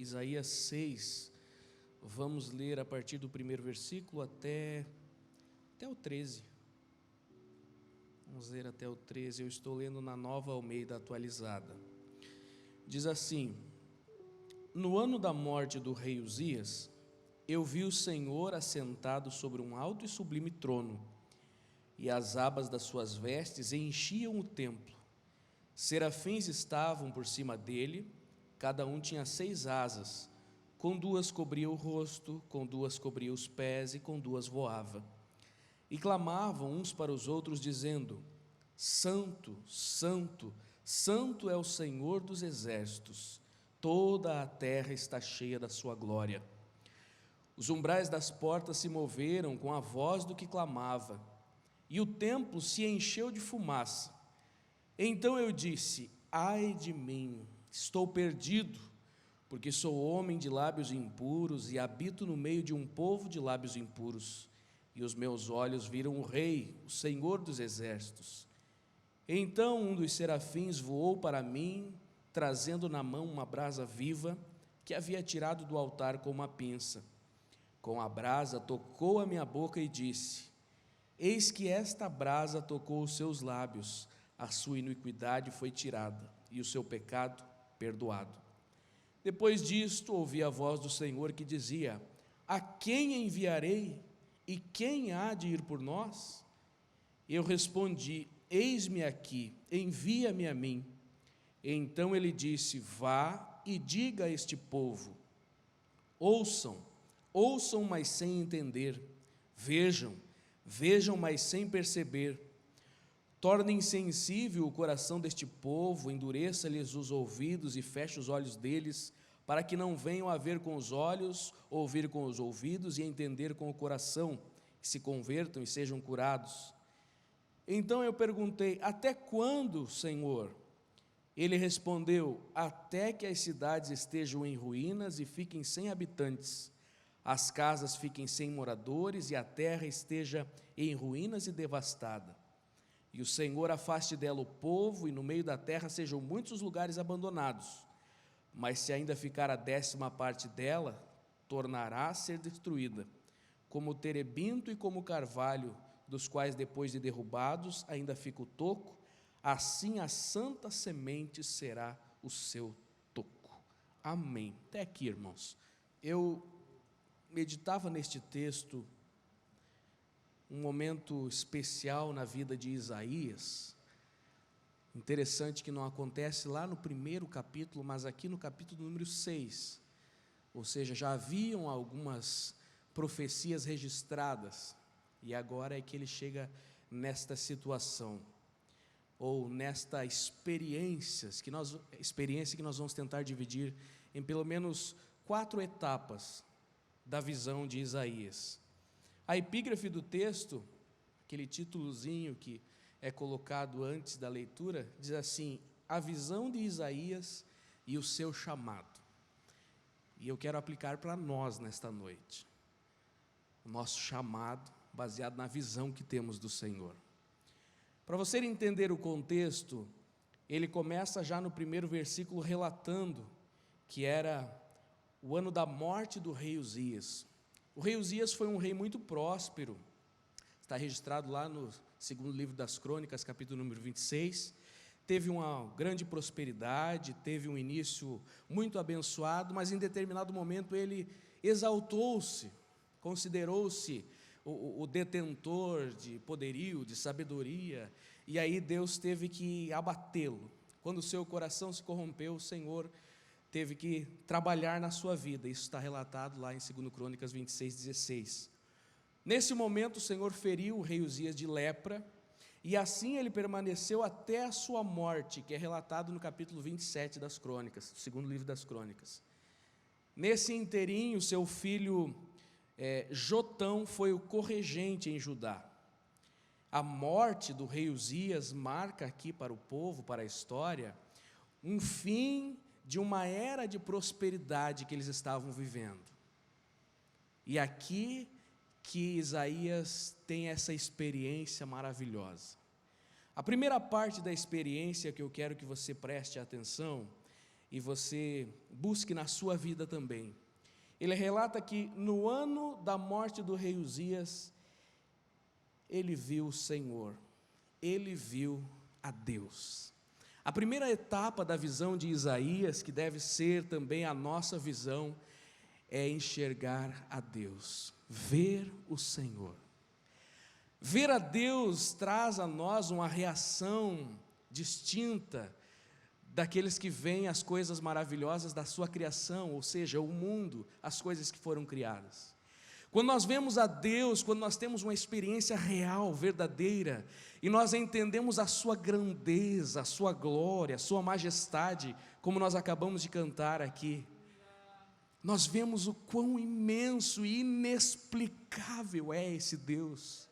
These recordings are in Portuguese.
Isaías 6, vamos ler a partir do primeiro versículo até o 13. Vamos ler até o 13, eu estou lendo na Nova Almeida Atualizada. Diz assim: no ano da morte do rei Uzias, eu vi o Senhor assentado sobre um alto e sublime trono, e as abas das suas vestes enchiam o templo. Serafins estavam por cima dele, cada um tinha 6 asas, com 2 cobria o rosto, com 2 cobria os pés e com 2 voava. E clamavam uns para os outros, dizendo: Santo, Santo, Santo é o Senhor dos exércitos, toda a terra está cheia da sua glória. Os umbrais das portas se moveram com a voz do que clamava, e o templo se encheu de fumaça. Então eu disse: ai de mim, estou perdido, porque sou homem de lábios impuros e habito no meio de um povo de lábios impuros, e os meus olhos viram o Rei, o Senhor dos exércitos. Então um dos serafins voou para mim, trazendo na mão uma brasa viva, que havia tirado do altar com uma pinça. Com a brasa tocou a minha boca e disse: eis que esta brasa tocou os seus lábios, a sua iniquidade foi tirada, e o seu pecado perdoado. Depois disto, ouvi a voz do Senhor que dizia: a quem enviarei? E quem há de ir por nós? Eu respondi: eis-me aqui, envia-me a mim. Então ele disse: vá e diga a este povo: ouçam, mas sem entender, vejam, mas sem perceber. Torne insensível o coração deste povo, endureça-lhes os ouvidos e feche os olhos deles, para que não venham a ver com os olhos, ouvir com os ouvidos e entender com o coração, que se convertam e sejam curados. Então eu perguntei: até quando, Senhor? Ele respondeu: até que as cidades estejam em ruínas e fiquem sem habitantes, as casas fiquem sem moradores e a terra esteja em ruínas e devastada. E o Senhor afaste dela o povo, e no meio da terra sejam muitos os lugares abandonados. Mas se ainda ficar a 10ª parte dela, tornará a ser destruída, como o terebinto e como o carvalho, dos quais depois de derrubados ainda fica o toco, assim a santa semente será o seu toco. Amém. Até aqui, irmãos. Eu meditava neste texto, um momento especial na vida de Isaías. Interessante que não acontece lá no primeiro capítulo, mas aqui no capítulo número 6. Ou seja, já haviam algumas profecias registradas, e agora é que ele chega nesta situação, ou nesta experiência que nós vamos tentar dividir em pelo menos 4 etapas da visão de Isaías. A epígrafe do texto, aquele títulozinho que é colocado antes da leitura, diz assim: a visão de Isaías e o seu chamado. E eu quero aplicar para nós nesta noite, o nosso chamado baseado na visão que temos do Senhor. Para você entender o contexto, ele começa já no primeiro versículo relatando que era o ano da morte do rei Uzias. O rei Uzias foi um rei muito próspero, está registrado lá no segundo livro das Crônicas, capítulo número 26, teve uma grande prosperidade, teve um início muito abençoado, mas em determinado momento ele exaltou-se, considerou-se o detentor de poderio, de sabedoria, e aí Deus teve que abatê-lo. Quando o seu coração se corrompeu, o Senhor teve que trabalhar na sua vida. Isso está relatado lá em 2 Crônicas 26:16. Nesse momento o Senhor feriu o rei Uzias de lepra, e assim ele permaneceu até a sua morte, que é relatado no capítulo 27 das Crônicas, do segundo livro das Crônicas. Nesse inteirinho, seu filho Jotão foi o corregente em Judá. A morte do rei Uzias marca aqui para o povo, para a história, um fim de uma era de prosperidade que eles estavam vivendo. E aqui que Isaías tem essa experiência maravilhosa. A primeira parte da experiência que eu quero que você preste atenção e você busque na sua vida também. Ele relata que no ano da morte do rei Uzias, ele viu o Senhor, ele viu a Deus. A primeira etapa da visão de Isaías, que deve ser também a nossa visão, é enxergar a Deus, ver o Senhor. Ver a Deus traz a nós uma reação distinta daqueles que veem as coisas maravilhosas da sua criação, ou seja, o mundo, as coisas que foram criadas. Quando nós vemos a Deus, quando nós temos uma experiência real, verdadeira, e nós entendemos a sua grandeza, a sua glória, a sua majestade, como nós acabamos de cantar aqui, nós vemos o quão imenso e inexplicável é esse Deus.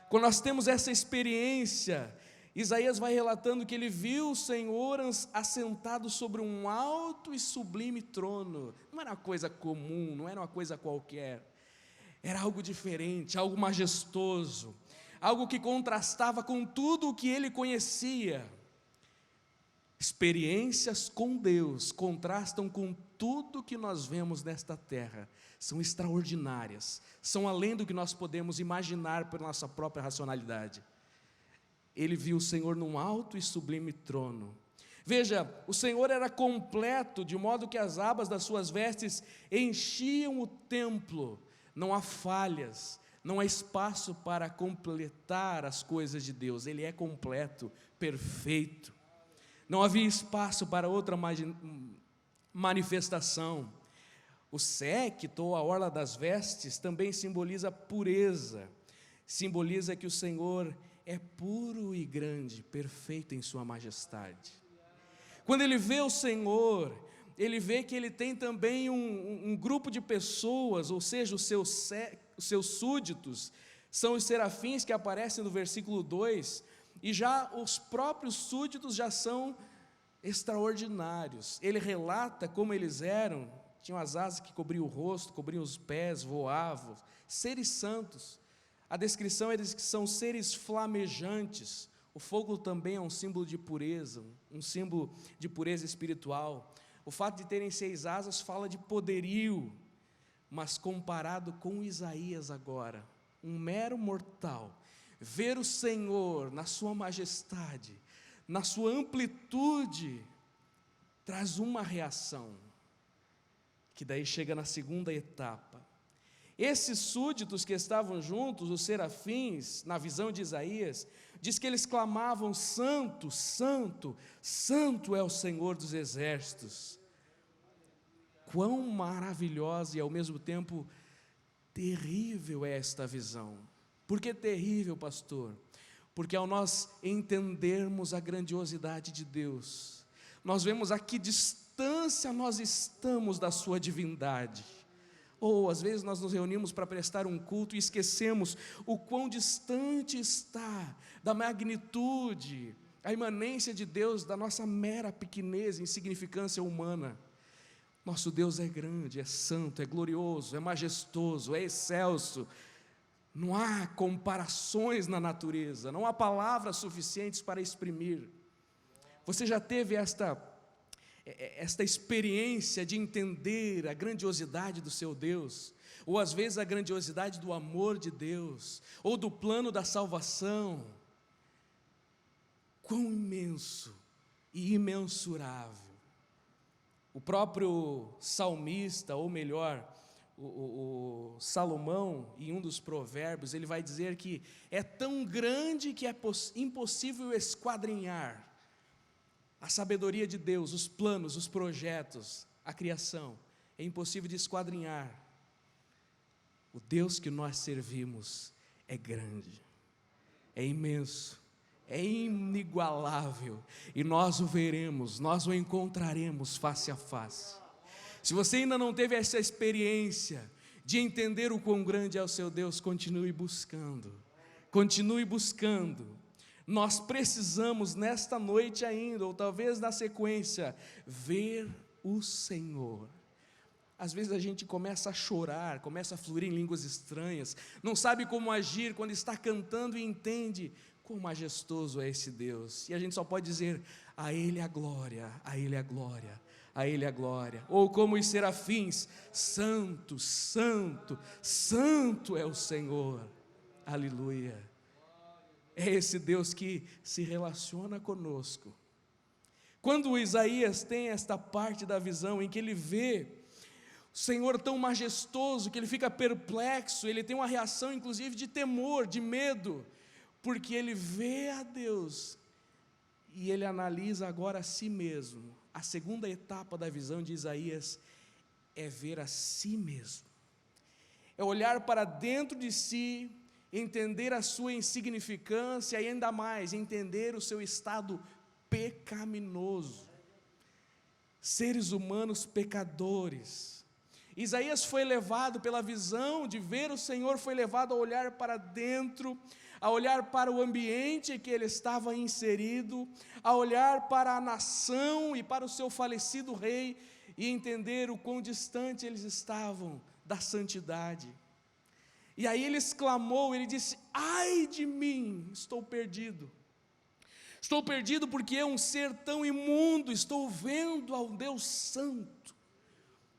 Quando nós temos essa experiência, Isaías vai relatando que ele viu o Senhor assentado sobre um alto e sublime trono. Não era uma coisa comum, não era uma coisa qualquer, era algo diferente, algo majestoso, algo que contrastava com tudo o que ele conhecia. Experiências com Deus contrastam com tudo que nós vemos nesta terra, são extraordinárias, são além do que nós podemos imaginar por nossa própria racionalidade. Ele viu o Senhor num alto e sublime trono. Veja, o Senhor era completo, de modo que as abas das suas vestes enchiam o templo. Não há falhas, não há espaço para completar as coisas de Deus. Ele é completo, perfeito. Não havia espaço para outra manifestação. O séquito, ou a orla das vestes, também simboliza pureza. Simboliza que o Senhor é puro e grande, perfeito em sua majestade. Quando ele vê o Senhor, ele vê que ele tem também um grupo de pessoas, ou seja, os seus súditos, são os serafins que aparecem no versículo 2, e já os próprios súditos já são extraordinários. Ele relata como eles eram, tinham as asas que cobriam o rosto, cobriam os pés, voavam, seres santos. A descrição é de que são seres flamejantes. O fogo também é um símbolo de pureza, um símbolo de pureza espiritual. O fato de terem 6 asas fala de poderio, mas comparado com Isaías agora, um mero mortal, ver o Senhor na sua majestade, na sua amplitude, traz uma reação, que daí chega na segunda etapa. Esses súditos que estavam juntos, os serafins, na visão de Isaías, diz que eles clamavam: santo, santo, santo é o Senhor dos exércitos. Quão maravilhosa e ao mesmo tempo terrível é esta visão. Por que terrível, pastor? Porque ao nós entendermos a grandiosidade de Deus, nós vemos a que distância nós estamos da sua divindade. Ou às vezes nós nos reunimos para prestar um culto e esquecemos o quão distante está da magnitude, a imanência de Deus, da nossa mera pequenez e insignificância humana. Nosso Deus é grande, é santo, é glorioso, é majestoso, é excelso. Não há comparações na natureza, não há palavras suficientes para exprimir. Você já teve esta experiência de entender a grandiosidade do seu Deus, ou às vezes a grandiosidade do amor de Deus, ou do plano da salvação? Quão imenso e imensurável. O próprio salmista, ou melhor, o Salomão, em um dos provérbios, ele vai dizer que é tão grande que é impossível esquadrinhar a sabedoria de Deus, os planos, os projetos, a criação. É impossível de esquadrinhar. O Deus que nós servimos é grande, é imenso, é inigualável, e nós o veremos, nós o encontraremos face a face. Se você ainda não teve essa experiência de entender o quão grande é o seu Deus, continue buscando, continue buscando. Nós precisamos nesta noite ainda, ou talvez na sequência, ver o Senhor. Às vezes a gente começa a chorar, começa a fluir em línguas estranhas, não sabe como agir quando está cantando e entende quão majestoso é esse Deus. E a gente só pode dizer: a Ele a glória, a Ele a glória, a Ele a glória. Ou como os serafins: santo, santo, santo é o Senhor. Aleluia. É esse Deus que se relaciona conosco. Quando Isaías tem esta parte da visão em que ele vê o Senhor tão majestoso, que ele fica perplexo, ele tem uma reação inclusive de temor, de medo, porque ele vê a Deus e ele analisa agora a si mesmo. A segunda etapa da visão de Isaías é ver a si mesmo, é olhar para dentro de si, entender a sua insignificância e ainda mais, entender o seu estado pecaminoso. Seres humanos pecadores. Isaías foi levado pela visão de ver o Senhor, foi levado a olhar para dentro, a olhar para o ambiente em que ele estava inserido, a olhar para a nação e para o seu falecido rei e entender o quão distante eles estavam da santidade. E aí ele exclamou, ele disse: ai de mim, estou perdido. Estou perdido porque eu, um ser tão imundo, estou vendo ao Deus santo,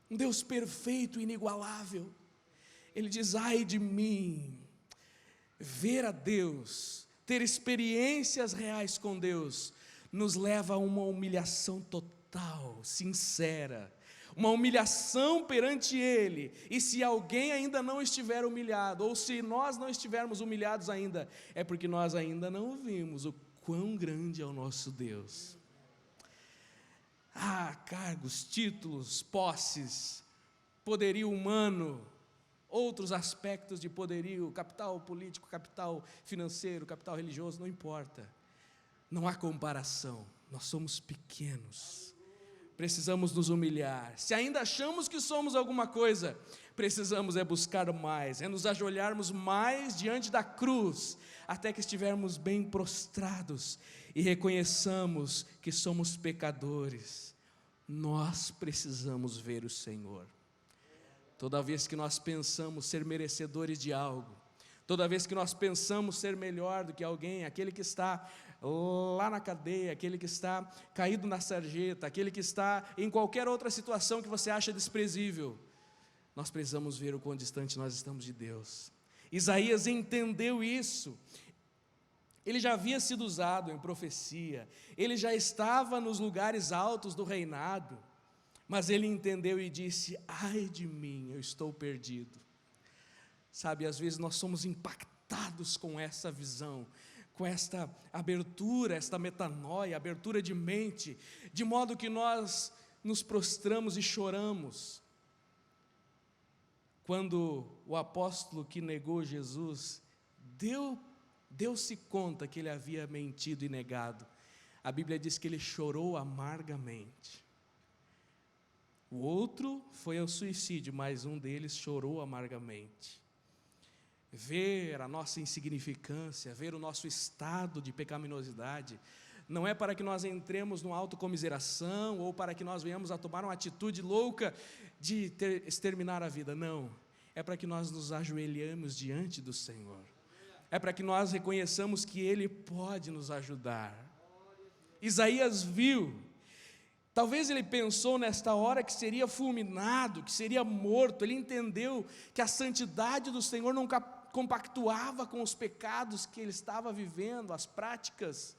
um Deus perfeito e inigualável. Ele diz: ai de mim. Ver a Deus, ter experiências reais com Deus, nos leva a uma humilhação total, sincera, uma humilhação perante Ele. E se alguém ainda não estiver humilhado, ou se nós não estivermos humilhados ainda, é porque nós ainda não vimos o quão grande é o nosso Deus. Cargos, títulos, posses, poderio humano, outros aspectos de poderio, capital político, capital financeiro, capital religioso, não importa, não há comparação. Nós somos pequenos, precisamos nos humilhar. Se ainda achamos que somos alguma coisa, precisamos buscar mais, nos ajoelharmos mais diante da cruz, até que estivermos bem prostrados e reconheçamos que somos pecadores. Nós precisamos ver o Senhor. Toda vez que nós pensamos ser merecedores de algo, toda vez que nós pensamos ser melhor do que alguém, aquele que está lá na cadeia, aquele que está caído na sarjeta, aquele que está em qualquer outra situação que você acha desprezível, nós precisamos ver o quão distante nós estamos de Deus. Isaías entendeu isso. Ele já havia sido usado em profecia, ele já estava nos lugares altos do reinado, mas ele entendeu e disse: ai de mim, eu estou perdido. Sabe, às vezes nós somos impactados com essa visão, com esta abertura, esta metanoia, abertura de mente, de modo que nós nos prostramos e choramos. Quando o apóstolo que negou Jesus deu-se conta que ele havia mentido e negado, a Bíblia diz que ele chorou amargamente. O outro foi ao suicídio, mas um deles chorou amargamente. Ver a nossa insignificância, ver o nosso estado de pecaminosidade, não é para que nós entremos numa autocomiseração, ou para que nós venhamos a tomar uma atitude louca de exterminar a vida, não. É para que nós nos ajoelhemos diante do Senhor. É para que nós reconheçamos que Ele pode nos ajudar. Isaías viu. Talvez ele pensou nesta hora que seria fulminado, que seria morto. Ele entendeu que a santidade do Senhor não compactuava com os pecados que ele estava vivendo, as práticas.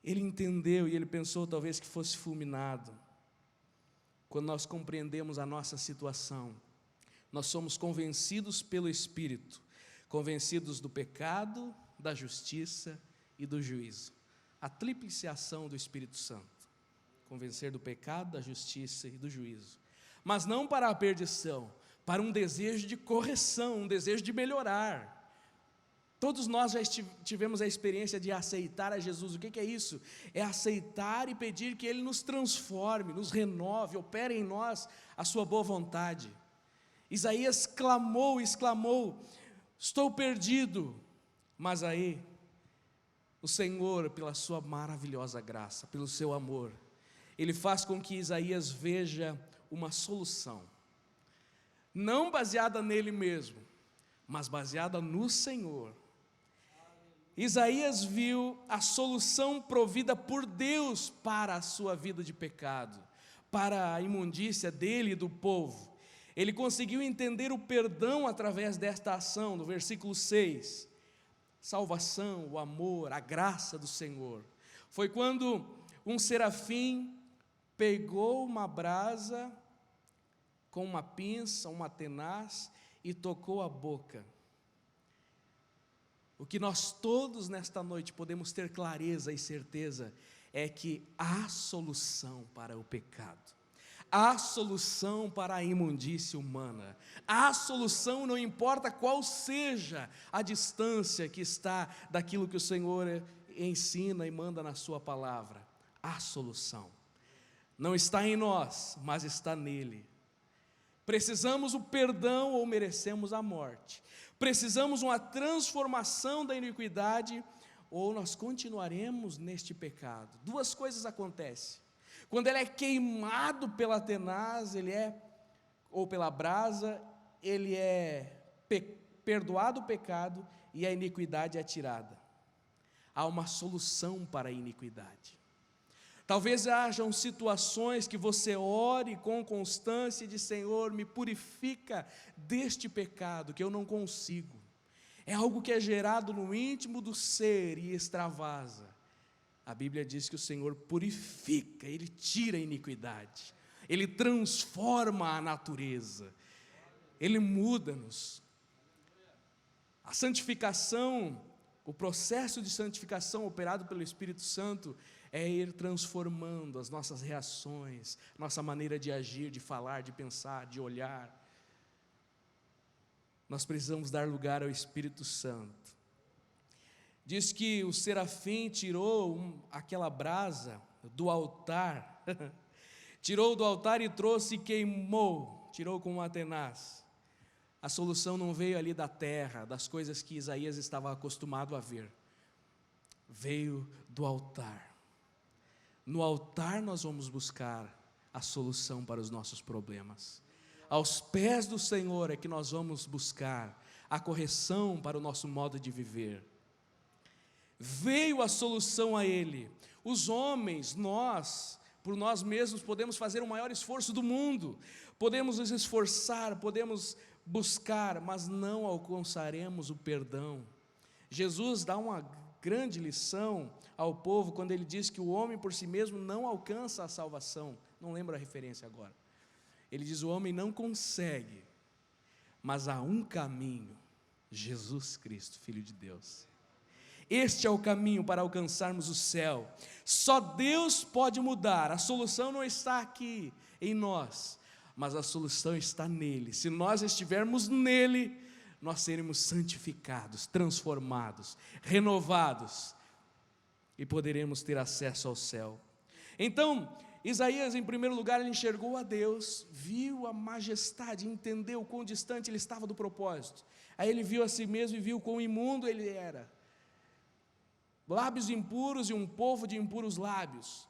Ele entendeu e ele pensou talvez que fosse fulminado. Quando nós compreendemos a nossa situação, nós somos convencidos pelo Espírito, convencidos do pecado, da justiça e do juízo. A tríplice ação do Espírito Santo: convencer do pecado, da justiça e do juízo, mas não para a perdição, para um desejo de correção, um desejo de melhorar. Todos nós já tivemos a experiência de aceitar a Jesus. O que é isso? É aceitar e pedir que Ele nos transforme, nos renove, opere em nós a sua boa vontade. Isaías clamou, exclamou: estou perdido. Mas aí o Senhor, pela sua maravilhosa graça, pelo seu amor, Ele faz com que Isaías veja uma solução, não baseada nele mesmo, mas baseada no Senhor. Isaías viu a solução provida por Deus para a sua vida de pecado, para a imundícia dele e do povo. Ele conseguiu entender o perdão através desta ação, no versículo 6. Salvação, o amor, a graça do Senhor. Foi quando um serafim pegou uma brasa com uma pinça, uma tenaz, e tocou a boca. O que nós todos nesta noite podemos ter clareza e certeza é que há solução para o pecado, há solução para a imundícia humana, há solução, não importa qual seja a distância que está daquilo que o Senhor ensina e manda na sua palavra. Há solução, não está em nós, mas está nele. Precisamos o perdão ou merecemos a morte. Precisamos uma transformação da iniquidade ou nós continuaremos neste pecado. Duas coisas acontecem. Quando ele é queimado pela tenaz, ou pela brasa, ele é perdoado o pecado e a iniquidade é tirada. Há uma solução para a iniquidade. Talvez hajam situações que você ore com constância e diz: Senhor, me purifica deste pecado que eu não consigo. É algo que é gerado no íntimo do ser e extravasa. A Bíblia diz que o Senhor purifica, Ele tira a iniquidade, Ele transforma a natureza, Ele muda-nos. A santificação, o processo de santificação operado pelo Espírito Santo é ir transformando as nossas reações, nossa maneira de agir, de falar, de pensar, de olhar. Nós precisamos dar lugar ao Espírito Santo. Diz que o serafim tirou aquela brasa do altar, tirou do altar e trouxe e queimou, tirou com uma tenaz. A solução não veio ali da terra, das coisas que Isaías estava acostumado a ver, veio do altar. No altar nós vamos buscar a solução para os nossos problemas. Aos pés do Senhor é que nós vamos buscar a correção para o nosso modo de viver. Veio a solução a Ele. Os homens, nós, por nós mesmos, podemos fazer o maior esforço do mundo, podemos nos esforçar, podemos buscar, mas não alcançaremos o perdão. Jesus dá uma grande lição ao povo quando ele diz que o homem por si mesmo não alcança a salvação. Não lembro a referência agora. Ele diz: o homem não consegue, mas há um caminho, Jesus Cristo, Filho de Deus. Este é o caminho para alcançarmos o céu. Só Deus pode mudar. A solução não está aqui em nós, mas a solução está nele. Se nós estivermos nele, nós seremos santificados, transformados, renovados e poderemos ter acesso ao céu. Então, Isaías, em primeiro lugar, ele enxergou a Deus, viu a majestade, entendeu o quão distante ele estava do propósito. Aí ele viu a si mesmo e viu quão imundo ele era. Lábios impuros e um povo de impuros lábios.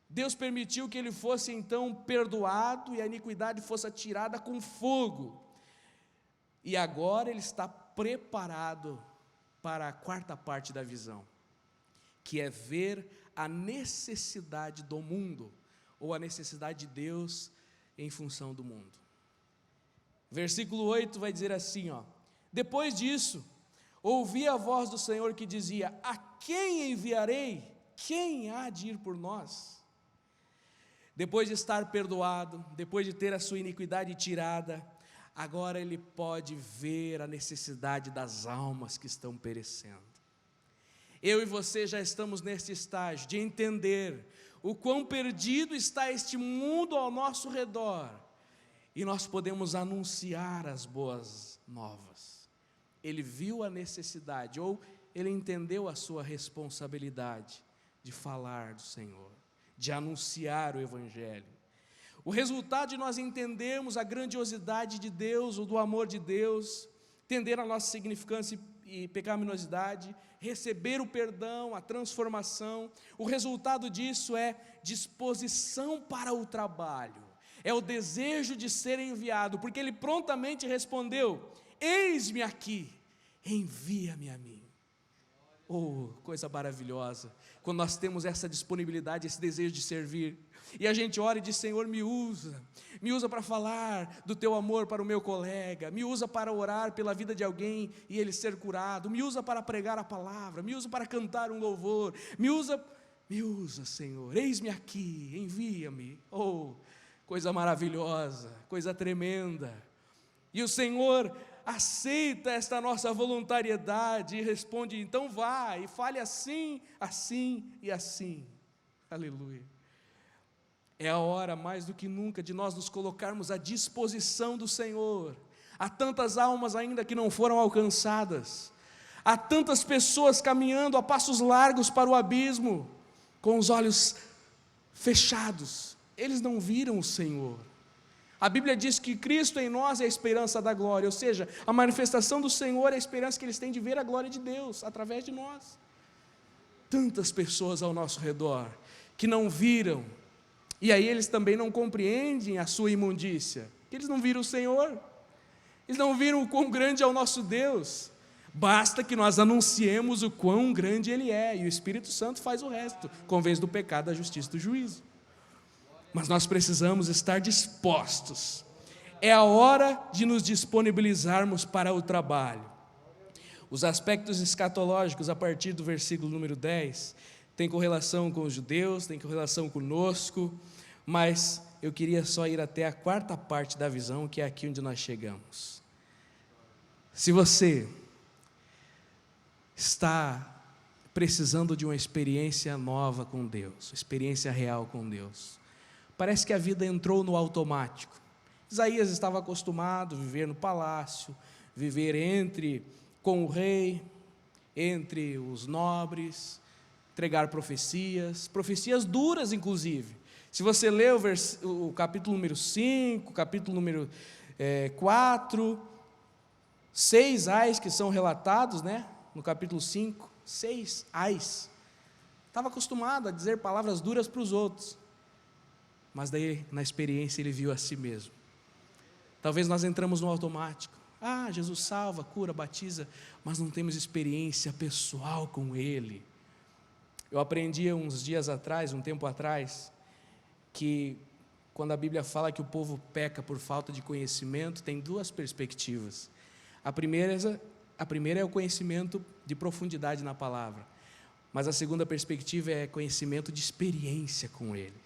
Deus permitiu que ele fosse então perdoado e a iniquidade fosse atirada com fogo. E agora ele está preparado para a quarta parte da visão, que é ver a necessidade do mundo, ou a necessidade de Deus em função do mundo. Versículo 8 vai dizer assim, depois disso, ouvi a voz do Senhor que dizia: a quem enviarei? Quem há de ir por nós? Depois de estar perdoado, depois de ter a sua iniquidade tirada, agora ele pode ver a necessidade das almas que estão perecendo. Eu e você já estamos nesse estágio de entender o quão perdido está este mundo ao nosso redor, e nós podemos anunciar as boas novas. Ele viu a necessidade, ou ele entendeu a sua responsabilidade de falar do Senhor, de anunciar o Evangelho. O resultado de nós entendermos a grandiosidade de Deus, ou do amor de Deus, entender a nossa significância e pecaminosidade, receber o perdão, a transformação, o resultado disso é disposição para o trabalho, é o desejo de ser enviado, porque ele prontamente respondeu: eis-me aqui, envia-me a mim. Oh, coisa maravilhosa, quando nós temos essa disponibilidade, esse desejo de servir, e a gente ora e diz: Senhor, me usa para falar do teu amor para o meu colega, me usa para orar pela vida de alguém e ele ser curado, me usa para pregar a palavra, me usa para cantar um louvor, me usa, Senhor, eis-me aqui, envia-me. Oh, coisa maravilhosa, coisa tremenda, e o Senhor aceita esta nossa voluntariedade e responde: então vá e fale assim, assim e assim. Aleluia. É a hora mais do que nunca de nós nos colocarmos à disposição do Senhor. Há tantas almas ainda que não foram alcançadas, há tantas pessoas caminhando a passos largos para o abismo, com os olhos fechados, eles não viram o Senhor. A Bíblia diz que Cristo em nós é a esperança da glória, ou seja, a manifestação do Senhor é a esperança que eles têm de ver a glória de Deus através de nós. Tantas pessoas ao nosso redor que não viram, e aí eles também não compreendem a sua imundícia, que eles não viram o Senhor, eles não viram o quão grande é o nosso Deus. Basta que nós anunciemos o quão grande Ele é, e o Espírito Santo faz o resto, convence do pecado, da justiça e do juízo. Mas nós precisamos estar dispostos. É a hora de nos disponibilizarmos para o trabalho. Os aspectos escatológicos, a partir do versículo número 10, tem correlação com os judeus, tem correlação conosco, mas eu queria só ir até a quarta parte da visão, que é aqui onde nós chegamos. Se você está precisando de uma experiência nova com Deus, experiência real com Deus, parece que a vida entrou no automático. Isaías estava acostumado a viver no palácio, viver com o rei, entre os nobres, entregar profecias duras inclusive. Se você ler o capítulo número 5, capítulo número 4, 6 ais que são relatados, no capítulo 5, 6 ais. Estava acostumado a dizer palavras duras para os outros, mas daí na experiência ele viu a si mesmo. Talvez nós entramos no automático. Jesus salva, cura, batiza, mas não temos experiência pessoal com Ele. Eu aprendi um tempo atrás, que quando a Bíblia fala que o povo peca por falta de conhecimento, tem duas perspectivas. A primeira é o conhecimento de profundidade na palavra, mas a segunda perspectiva é conhecimento de experiência com Ele.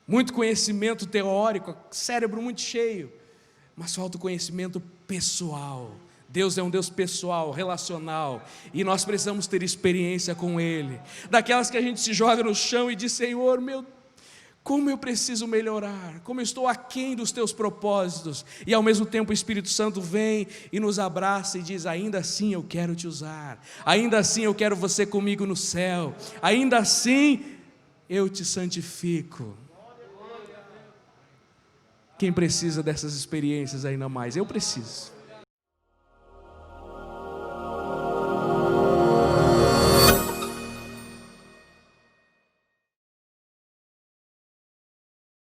Muito conhecimento teórico, cérebro muito cheio, mas falta o conhecimento pessoal. Deus é um Deus pessoal, relacional, e nós precisamos ter experiência com Ele, daquelas que a gente se joga no chão e diz: Senhor, como eu preciso melhorar, como eu estou aquém dos teus propósitos, e ao mesmo tempo o Espírito Santo vem e nos abraça e diz: ainda assim eu quero te usar, ainda assim eu quero você comigo no céu, ainda assim eu te santifico. Quem precisa dessas experiências ainda mais? Eu preciso.